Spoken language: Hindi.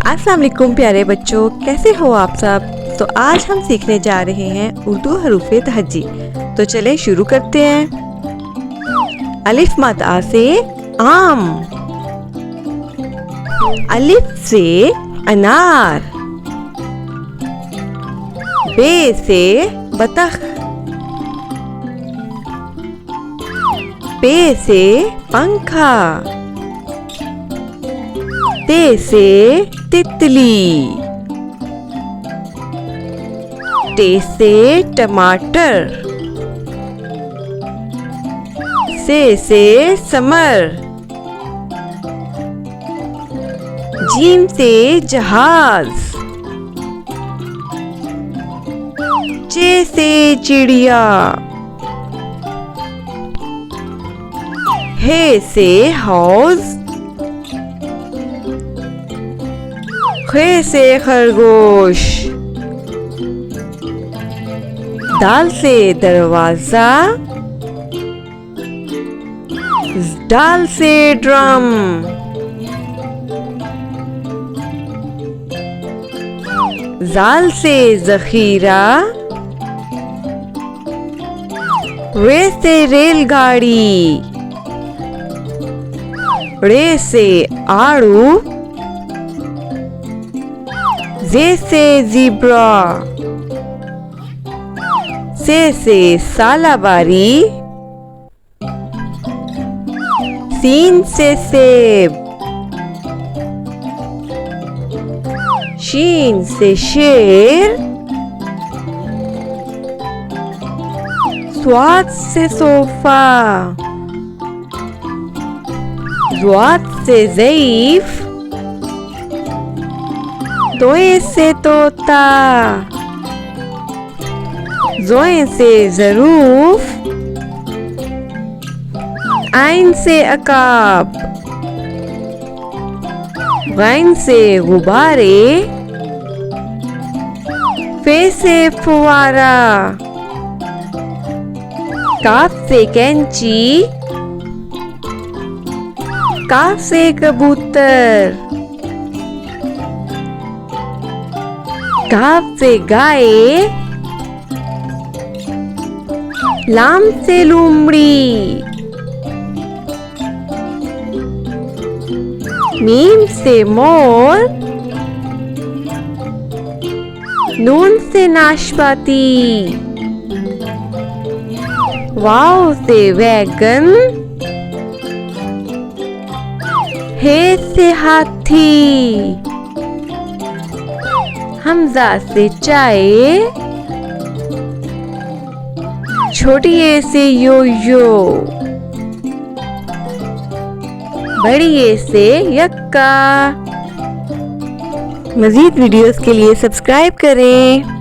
अस्सलाम वालेकुम प्यारे बच्चों, कैसे हो आप सब। तो आज हम सीखने जा रहे हैं उर्दू हरूफ़े तहज्जी। तो चले शुरू करते हैं। अलिफ मद आ से आम, अलिफ से अनार, बे से बतख, पे से पंखा, ते से तितली, टे से टमाटर, से समर, जीम से जहाज, चे से चिड़िया, हे से हौज, खे से खरगोश, दाल से दरवाजा, डाल से ड्रम, जाल से जखीरा, रे से रेलगाड़ी, रे से आड़ू, जे से ज़ीब्रा, से सालाबारी, सीन से सेब, शीन से शेर, स्वाद से सोफा, ज़्वाद से ज़ईफ, तोए से तोता, ज़ोए से ज़रूफ, आइन से अकाब, गैन से गुब्बारे, फे से फुवारा, काफ से कैंची, काफ से कबूतर, काफ से गाय, लाम से लूमड़ी, मीम से मोर, नून से नाशपाती, वाव से वैगन, हे से हाथी, हमजा से चाय, छोटी ए से यो-यो, बड़ी ए से यक्का। मज़ीद वीडियोस के लिए सब्सक्राइब करें।